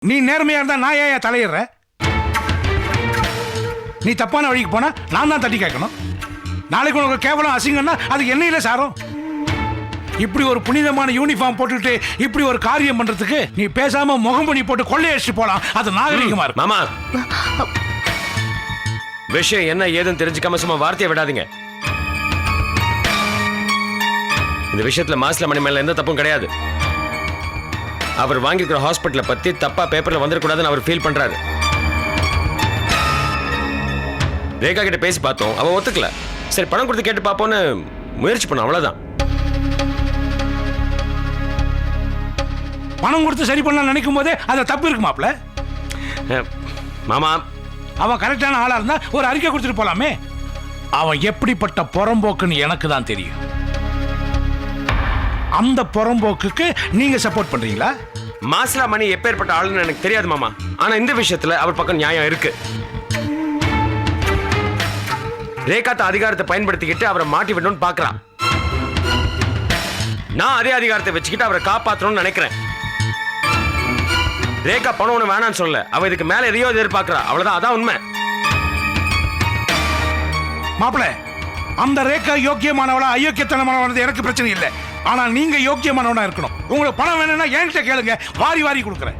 நீ நேர்மையா இருந்தா நான் ஏன் தலையிடுற? நீ தப்பான வழிக்கு போனா நான் தான் தட்டி கேட்கணும். நாளைக்கு உனக்கு கேவலம் அசிங்கம்னா அது என்னையில சாரும். இப்படி ஒரு புனிதமான யூனிஃபார்ம் போட்டுட்டு இப்படி ஒரு காரியம் பண்றதுக்கு நீ பேசாம முகம்பணி போட்டு கொள்ளையடிச்சு போலாம். அது நாகரிகமா இருக்கு. மாமா, விஷயம் என்ன ஏதுன்னு தெரிஞ்சுக்காம சும்மா வார்த்தையை விடாதீங்க. இந்த விஷயத்துல மாசிலாமணி மேல எந்த தப்பும் கிடையாது. அவர் வாங்கியிருக்கிற ஹாஸ்பிட்டலை பத்தி தப்பா பேப்பர்ல வந்துடக்கூடாதுன்னு அவர் ஃபீல் பண்றாரு. ரேகா கிட்ட பேசி பார்த்தோம், அவ ஒத்துக்கல. சரி பணம் கொடுத்து கேட்டு பார்ப்போன்னு முயற்சி பண்ணோம், அவ்வளவுதான். பணம் கொடுத்து சரி பண்ணலாம் நினைக்கும் போதே அது தப்பு இருக்கு மாப்ள. மாமா, அவன் கரெக்டான ஆளா இருந்தா ஒரு அறிக்கை கொடுத்துட்டு போலாமே. அவன் எப்படிப்பட்ட புறம்போக்குன்னு எனக்கு தான் தெரியும். அந்த புறம்போக்குக்கு நீங்க சப்போர்ட் பண்றீங்களா? மாசிலாமணி எப்பேற்பட்ட ஆளுன்னு எனக்கு தெரியாது மாமா. ஆனா இந்த விஷயத்துல அவர் பக்கம் நியாயம் இருக்கு. ரேகாத்த அதிகாரத்தை பயன்படுத்திக்கிட்டு அவரை மாட்டி விடணும்னு பாக்குறான். நான் அதே அதிகாரத்தை வச்சுக்கிட்டு அவரை காப்பாற்றணும்னு நினைக்கிறேன். ரேகா பணம் ஒண்ணு வேணான்னு சொல்ல, அவ இதுக்கு மேல எதையோ எதிர்பார்க்கிறா, அவ்வளவுதான். அதான் உண்மை. மாப்பிள, அந்த ரேகா யோக்கியமானவளா அயோக்கியத்தனமானவனது எனக்கு பிரச்சனை இல்லை. ஆனா நீங்க யோக்கியமானவனா இருக்கணும். உங்களுக்கு பணம் வேணும்னா என்கிட்ட கேளுங்க, வாரி வாரி கொடுக்குறேன்.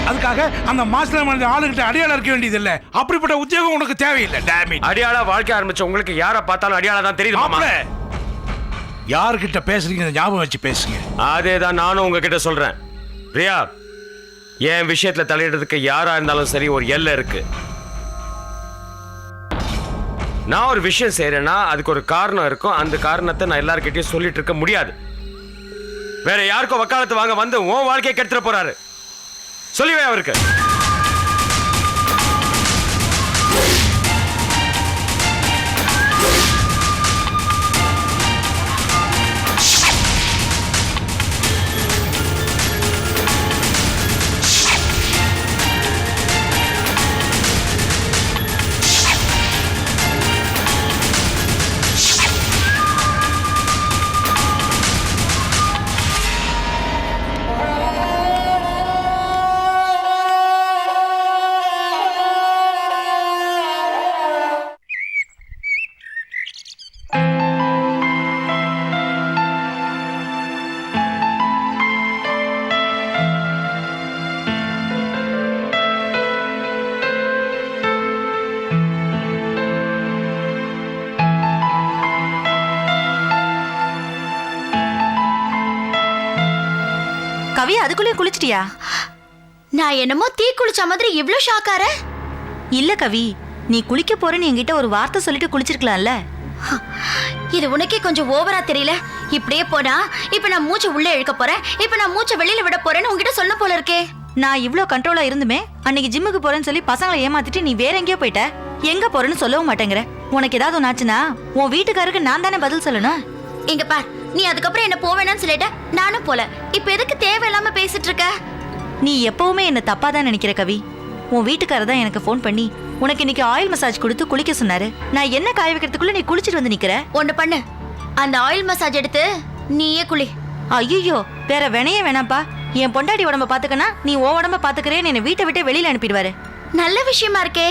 அதுக்காக அந்த மாசிலாமணி ஆளுகிட்ட அடையாளம் இருக்க வேண்டியது இல்ல. அப்படிப்பட்ட உத்தியோகம் உனக்கு தேவையில்லை. டேமேஜ். அடியாளா வாழ்க்கை ஆரம்பிச்ச உங்களுக்கு யாரை பார்த்தாலும் அடியாளா தான் தெரியுது மாமா. யார்கிட்ட பேசுறீங்க ஞாபகம் வச்சு பேசுங்க. அதேதான் நானும் உங்ககிட்ட சொல்றேன். பிரியா, என் விஷயத்துல தலையிடுறதுக்கு யாரா இருந்தாலும் சரி, ஒரு எல்லை இருக்கு. நான் ஒரு விஷயம் செய்யறேன்னா அதுக்கு ஒரு காரணம் இருக்கும். அந்த காரணத்தை நான் எல்லார்கிட்டயும் சொல்லிட்டு இருக்க முடியாது. வேற யாருக்கும் வக்காலத்து வாங்க வந்து உன் வாழ்க்கையை கெடுத்துட போறாரு. சொல்லிவே அவருக்கு. கவி, அதுக்குள்ளே குளிச்சிட்டியா? நான் என்னமோ தீ குளிச்ச மாதிரி இவ்ளோ ஷாக்கார? இல்ல கவி, நீ குளிக்க போறேன்னு என்கிட்ட ஒரு வார்த்தை சொல்லிட்டு குளிச்சிருக்கலாம்ல. இது உனக்கே கொஞ்சம் ஓவரா தெரியல? இப்படியே போனா இப்ப நான் மூச்சை உள்ள இழுக்க போறேன், இப்ப நான் மூச்சை வெளியில விட போறேன்னு உன்கிட்ட சொல்ல போல இருக்கே. நான் இவ்ளோ கண்ட்ரோலா இருந்துமே அன்னைக்கு ஜிம்முக்கு போறேன்னு சொல்லி பசங்களை ஏமாத்திட்டு நீ வேற எங்கேயோ போயிட்ட. எங்க போறேன்னு சொல்லவும் மாட்டேங்கிற. உனக்கு ஏதாவது ஒன்னாச்சுன்னா உன் வீட்டுக்காரருக்கு நான் தானே பதில் சொல்லணும். இங்க பார், நீ அதுக்கப்புறம் என்ன போவேனான்னு சொல்லிட்ட, நானும் போல. இப்ப எதுக்கு தேவையில்லாம பேசிட்டு இருக்க? நீ எப்பவுமே என்ன தப்பா தான் நினைக்கிற கவி. உன் வீட்டுக்காரர் தான் எனக்கு ஃபோன் பண்ணி உனக்கு இன்னைக்கு ஆயில் மசாஜ் கொடுத்து குளிக்க சொன்னாரு. நான் என்ன காய வைக்கிறதுக்குள்ள நீ குளிச்சிட்டு வந்து நிக்கிற. ஒண்ணு பண்ணு, அந்த ஆயில் மசாஜ் எடுத்து நீயே குளி. ஐயோ, வேற வினையே வேணாப்பா. என் பொண்டாடி உடம்ப பாத்துக்கனா நீ உன் உடம்ப பாத்துக்கிறேன்னு என்னை வீட்டை விட்டு வெளியில அனுப்பிடுவாரு. நல்ல விஷயமா இருக்கே.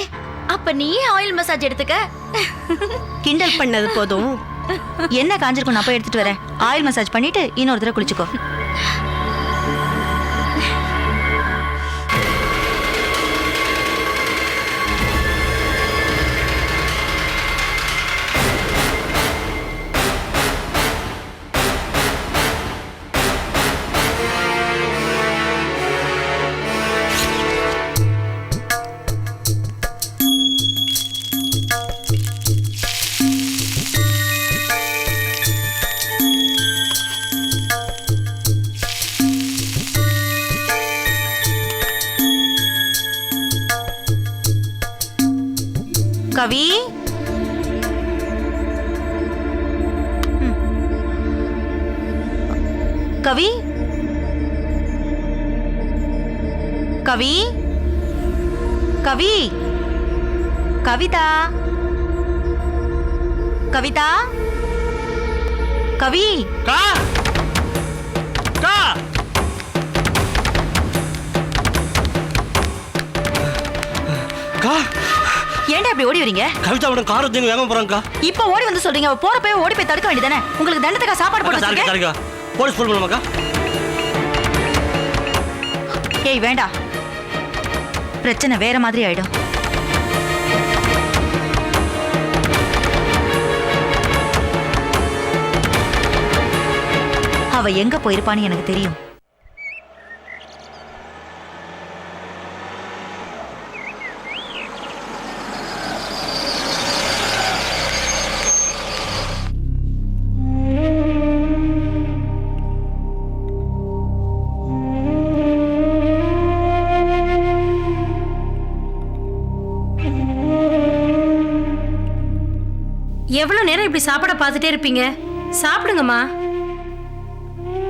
அப்ப நீயே ஆயில் மசாஜ் எடுத்துக்க. கிண்டல் பண்ணது போதும். என்ன காஞ்சிருக்கும், நான் போய் எடுத்துட்டு வரேன். ஆயில் மசாஜ் பண்ணிட்டு இன்னொரு தடவை குளிச்சுக்கோ. கவி, கவி, கவி, கவி, கவிதா, கவிதா, கவி. கா கா ஏன்டா இப்படி ஓடி வரீங்க? கவிதா மேடம் கார் எடுத்து வேகமா போறாங்கக்கா. இப்ப ஓடி வந்து சொல்றீங்க, அவ போறப்ப ஓடி போய் தடுக்க வேண்டியதானே? உங்களுக்கு தண்டத்துக்கா சாப்பாடு போட்டு சாரிக்கா வச்சிருக்கேன். சாரிக்கா போலீஸ் ஃபோன் பண்ணுமாக்கா. ஏய் வேண்டாம், பிரச்சனை வேற மாதிரி ஆயிடும். அவ எங்க போயிருப்பான்னு எனக்கு தெரியும். எவ்வளவு நேரம் இப்படி சாப்பாட பார்த்துட்டே இருப்பீங்க? சாப்பிடுங்கம்மா.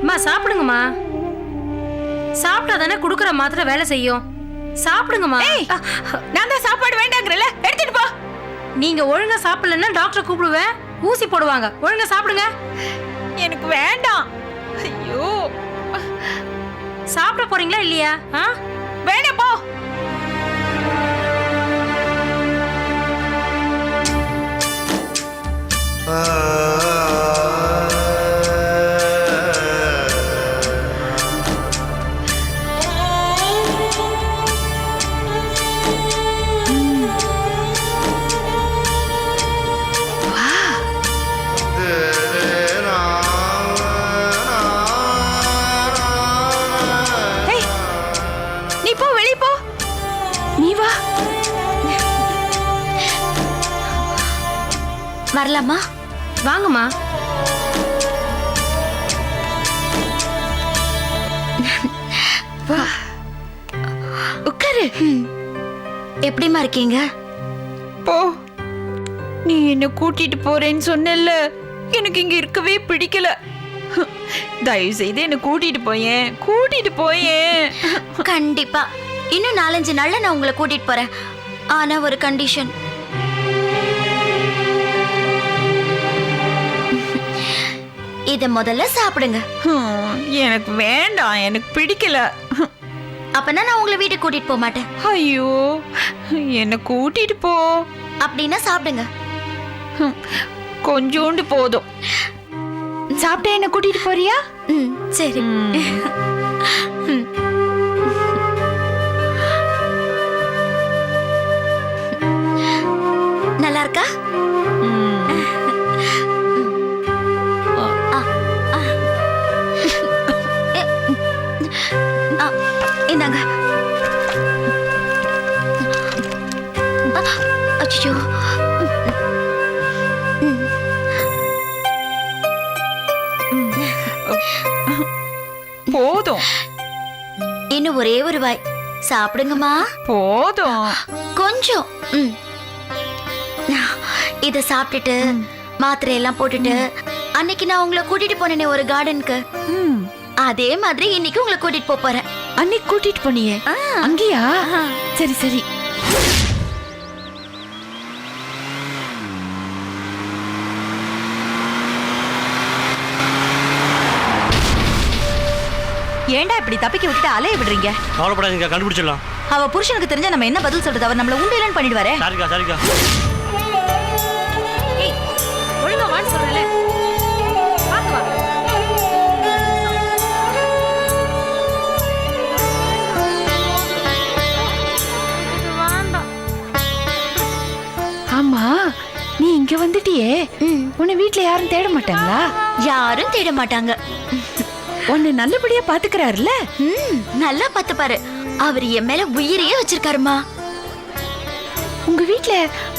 அம்மா சாப்பிடுங்கம்மா. சாப்பிட்டா தானே குடுக்குற மாத்திரை வேலை செய்யும். சாப்பிடுங்கம்மா. நான் தான் சாப்பாடு வேண்டாங்கறல, எடுத்துட்டு போ. நீங்க ஒழுங்கா சாப்பிடலன்னா டாக்டர் கூப்பிடுவேன், ஊசி போடுவாங்க. ஒழுங்கா சாப்பிடுங்க. எனக்கு வேண்டாம். ஐயோ, சாப்பிட போறீங்களா இல்லையா? வேண்டாம் போ. நீ போ, வெளிய போ. நீ வா. வரலாமா? வாங்கம்மா. உட்காரு. எப்படிமா இருக்கீங்க? போ. நீ என்ன கூட்டிட்டு போறேன்னு சொன்னல, எனக்கு இங்க இருக்கவே பிடிக்கல. தயவு செய்து என்ன கூட்டிட்டு போயேன். கண்டிப்பா இன்னும் 4-5 நாள்ல நான் உங்களை கூட்டிட்டு போறேன். ஆனா ஒரு கண்டிஷன். இத முதல்ல சாப்பிடுங்க. எனக்கு வேண்டாம், எனக்கு பிடிக்கல. அப்பனா நான் உங்களை வீட்டுக்கு கூட்டிட்டு போக மாட்டேன். ஐயோ, என்ன கூட்டிட்டு போ. அப்படின்னா சாப்பிடுங்க. கொஞ்சோண்டு போதும். சாப்பிட்டா என்ன கூட்டிட்டு போறியா? சரி. நல்லா இருக்கா? இந்தாங்க. அச்சோ, போதும். இன்னும் ஒரே ஒரு வாய் சாப்பிடுங்கம்மா. போதும். கொஞ்சம். இத சாப்பிட்டுட்டு மாத்திரையெல்லாம் போட்டுட்டு அன்னைக்கு நான் உங்களை கூட்டிட்டு போனேனே ஒரு கார்டனுக்கு, அதே மாதிரி இன்னைக்கு உங்களை கூட்டிட்டு போறேன். அன்னைக்கு கூட்டிட்டு போனியே, அங்கேயா? சரி சரி. ஏன்டா இப்படி தப்பிக்க விட்டுட்டு அலைய விடுறீங்க? கவலைப்படாதீங்க, கண்டுபிடிச்சிடலாம். அவ புருஷனுக்கு தெரிஞ்சா நம்ம என்ன பதில் சொல்றது? அவர் நம்மள உண்டியலன் பண்ணிடுவாரே. சாரிக்கா சாரிக்கா. ஏய், ஒழுங்கா வான்னு சொல்றேன்ல. பாத்து வா. ஆமா, நீ இங்க வந்துட்டியே, உன்னை வீட்ல யாரும் தேட மாட்டாங்களா? யாரும் தேட மாட்டாங்க. உன்னை நல்லபடியா பாத்துக்கிறாருல? நல்லா பாத்துப்பாரு. அவர் என் மேல உயிரையே வச்சிருக்காருமா. உங்க வீட்ல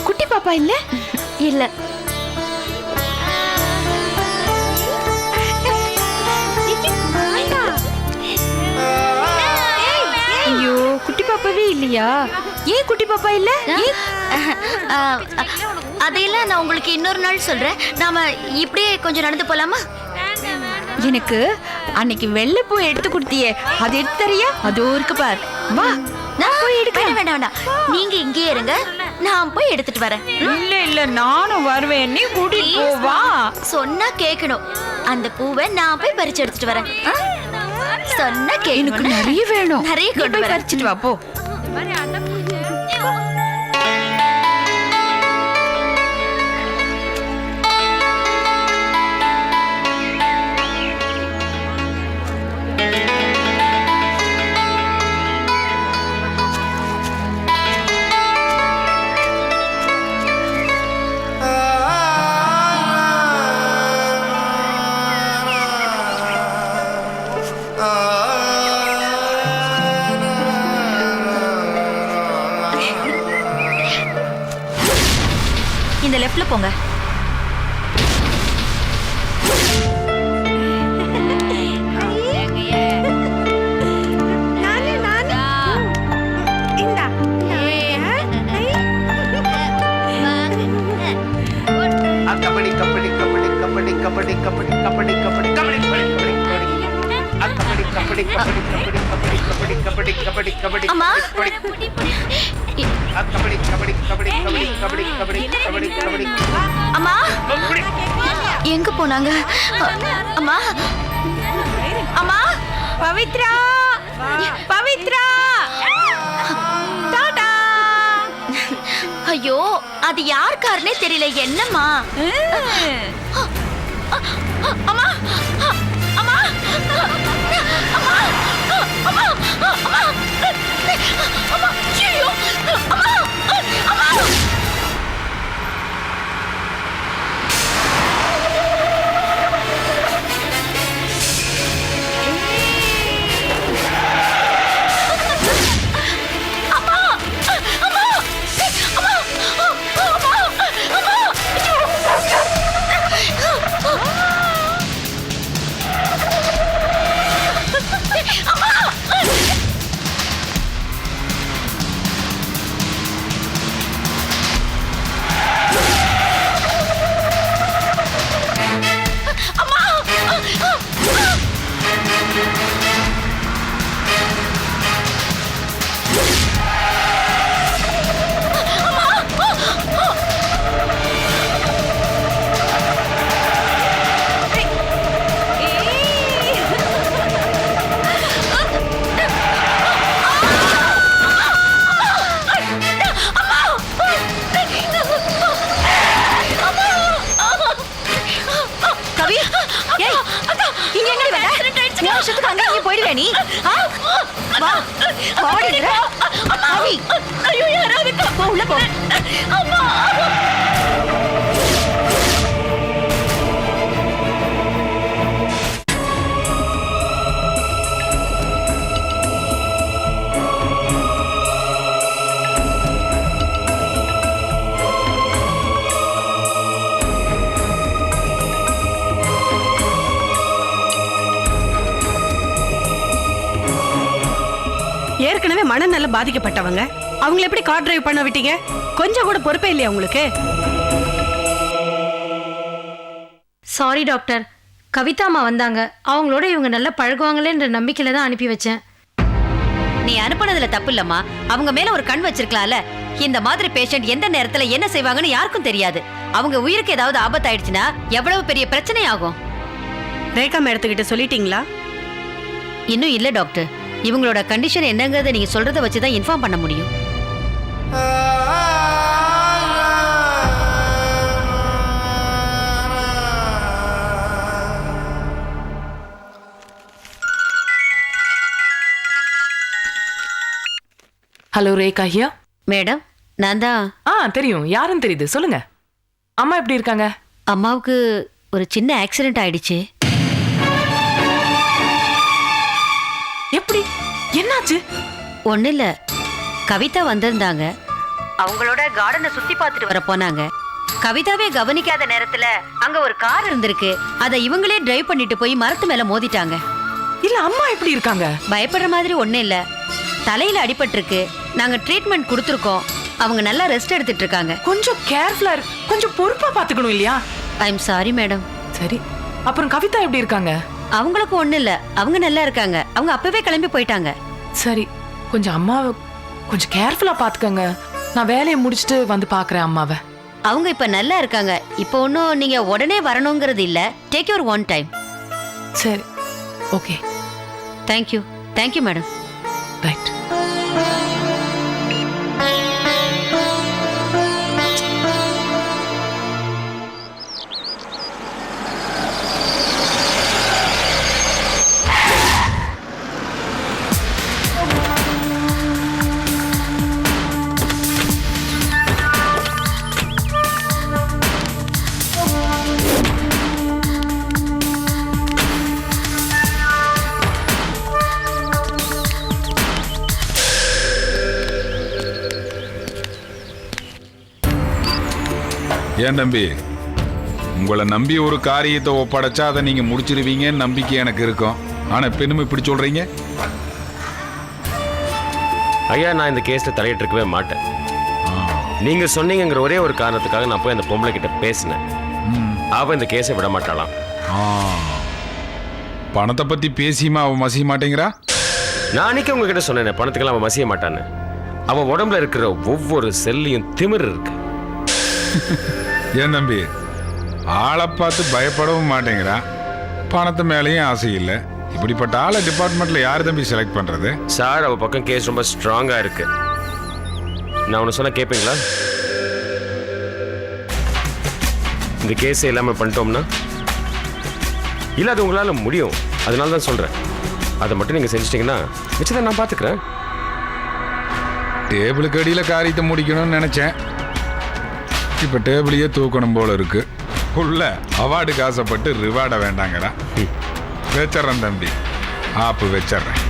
குட்டி பாப்பா இல்ல? இல்ல. ஐயோ, குட்டி பாப்பாவே இல்லையா? ஏன் குட்டி பாப்பா இல்ல? அதையெல்லாம் நான் உங்களுக்கு இன்னொரு நாள் சொல்றேன். நாம இப்படியே கொஞ்சம் நடந்து போலாமா? எனக்கு அன்னைக்கு வெள்ளைப்பூ எடுத்து கொடுத்தியே, அது எடுத்து தரியா? அதோ இருக்கு பார். வா, நான் போய் எடுக்கிறேன். வேண்டாம் வேண்டாம், நீங்க இங்கே இருங்க, நான் போய் எடுத்துட்டு வரேன். இல்ல இல்ல, நானும் வருவேன், நீ கூட்டிட்டு போ. வா. சொன்னா கேட்கணும். அந்த பூவை நான் போய் பறிச்சு எடுத்துட்டு வரேன். சொன்னா எனக்கு கேட்கணும். நிறைய வேணும். நிறைய நீ கொண்டு போய் வரேன். பறிச்சிட்டு வா போ. லெஃப்ட்ல போங்க. கபடி கபடி கபடி கபடி கபடி கபடி கபடி கபடி கபடி கபடி கபடி கபடி கபடி கபடி கபடி கபடி அம்மா. கபடி கபடி கபடி கபடி கபடி கபடி கபடி கபடி அம்மா எங்க போனாங்க? அம்மா அம்மா பவித்ரா பவித்ரா டாடா. ஐயோ அது யார் காரனே தெரியல. என்னம்மா? அம்மா அம்மா அம்மா அம்மா அம்மா அம்மா ஐயோ அம்மா அம்மா. கவி, ஏய், இங்க எங்கடி வந்த? உன் இஷ்டத்துக்கு அங்க இங்க போயிடுவே நீ? ஆ? வா, போடிங்கற. கவி, ஐயோ யாராவது போ உள்ள போ. அம்மா. ஏற்கனவே மனநல பாதிக்கப்பட்டவங்க அவங்களை எப்படி கார் டிரைவ் பண்ண விட்டீங்க? கொஞ்சம் கூட பொறுப்பே இல்லையா உங்களுக்கு? Sorry doctor. கவிதா அம்மா வந்தாங்க. அவங்களோட இவங்க நல்லா பழகுவாங்களேன்ற நம்பிக்கையில தான் அனுப்பி வச்சேன். நீ அனுப்புனதுல தப்பு இல்லம்மா. அவங்க மேல ஒரு கண் வச்சிருக்கலாம்ல. இந்த மாதிரி பேஷண்ட் எந்த நேரத்துல என்ன செய்வாங்கன்னு யாருக்கும் தெரியாது. அவங்க உயிருக்கு ஏதாவது ஆபத்து ஆயிடுச்சுன்னா எவ்வளவு பெரிய பிரச்சனை ஆகும். ரேகா மேடத்துக்கிட்ட சொல்லிட்டீங்களா? இன்னும் இல்ல டாக்டர். இவங்களோட கண்டிஷன் என்னங்கறத நீங்க சொல்றத வச்சு தான் இன்ஃபார்ம் பண்ண முடியும். ஹலோ ரேகா ஹியா. மேடம், நான் தான். தெரியும், யாருன்னு தெரியுது, சொல்லுங்க. அம்மா எப்படி இருக்காங்க? அம்மாவுக்கு ஒரு சின்ன ஆக்சிடென்ட் ஆயிடுச்சு. எப்படி? என்னாச்சு? ஒண்ணு இல்ல, கவிதா வந்திருந்தாங்க. அவங்களோட கார்டனை சுத்தி பார்த்துட்டு வர போனாங்க. கவிதாவே கவனிக்காத நேரத்துல அங்க ஒரு கார் இருந்திருக்கு. அதை இவங்களே டிரைவ் பண்ணிட்டு போய் மரத்து மேல மோதிட்டாங்க. இல்ல, அம்மா எப்படி இருக்காங்க? பயப்படுற மாதிரி ஒண்ணு இல்ல. தலையில அடிபட்டிருக்கு. நாங்க ட்ரீட்மெண்ட் கொடுத்துருக்கோம். அவங்க நல்லா ரெஸ்ட் எடுத்துட்டு இருக்காங்க. கொஞ்சம் கேர்ஃபுல்லா இருக்கு, கொஞ்சம் பொறுப்பா பாத்துக்கணும் இல்லையா? I am sorry madam. சரி, அப்புறம் கவிதா எப்படி இருக்காங்க? அவங்களுக்கு ஒண்ணு இல்ல, அவங்க நல்லா இருக்காங்க. அவங்க அப்பவே கிளம்பி போயிட்டாங்க. சரி, கொஞ்சம் அம்மாவை கொஞ்சம் கேர்ஃபுல்லா பாத்துக்கங்க. நான் வேலையை முடிச்சுட்டு வந்து பாக்குறேன் அம்மாவை. அவங்க இப்ப நல்லா இருக்காங்க. இப்போ ஒன்னும் நீங்க உடனே வரணுங்கிறது இல்ல. Take your own time. சரி, okay. Thank you. Thank you madam. Right. ஏன் தம்பி, உங்களை நம்பி ஒரு காரியத்தை ஒப்படைச்சா அதை நீங்க முடிச்சிருவீங்கன்னு நம்பிக்கை எனக்கு இருக்கும். ஆனா பெண்ணுமே இப்படி சொல்றீங்க. ஐயா, நான் இந்த கேஸ்ல தலையிட்டு இருக்கவே மாட்டேன். நீங்க சொன்னீங்கிற ஒரே ஒரு காரணத்துக்காக நான் போய் அந்த பொம்பளை கிட்ட பேசினேன். அவ இந்த கேஸை விட மாட்டாளாம். பணத்தை பத்தி பேசியுமா அவ மசிய மாட்டேங்கிறா? நான் அன்னைக்கு உங்ககிட்ட சொன்னேன், பணத்துக்கெல்லாம் அவன் மசிய மாட்டான்னு. அவன் உடம்புல இருக்கிற ஒவ்வொரு செல்லையும் திமிர் இருக்கு. ஏன் தம்பி, ஆளை பார்த்து பயப்படவும் மாட்டேங்கிறா, பணத்து மேலேயும் ஆசை இல்லை. இப்படிப்பட்ட ஆளை டிபார்ட்மெண்ட்ல யார் தம்பி செலக்ட் பண்றது? சார், அவ பக்கம் கேஸ் ரொம்ப ஸ்ட்ராங்கா இருக்கு. நான் ஒன்று சொன்னா கேட்பீங்களா? இந்த கேஸை இல்லாம பண்ணிட்டோம்னா இல்லை, அது உங்களால முடியும். அதனால தான் சொல்றேன். அதை மட்டும் நீங்க செஞ்சிட்டீங்கன்னா மிச்சத்தை நான் பார்த்துக்கிறேன். டேபிளுக்கு அடியில் காரியத்தை முடிக்கணும்னு நினைச்சேன். இப்போ டேபிளையே தூக்கணும் போல இருக்கு. உள்ள அவார்டுக்கு ஆசைப்பட்டு ரிவார்டை வேண்டாங்கடா. வச்சிட்றேன் தம்பி, ஆப்பு வச்சிட்றேன்.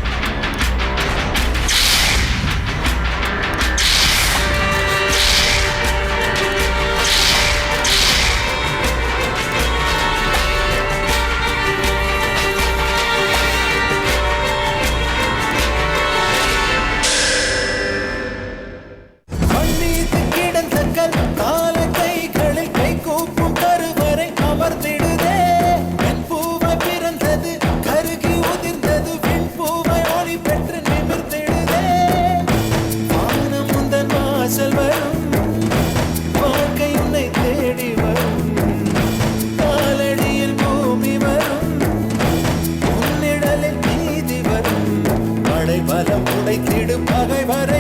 பலம் உடைத்திடும் பகை வரை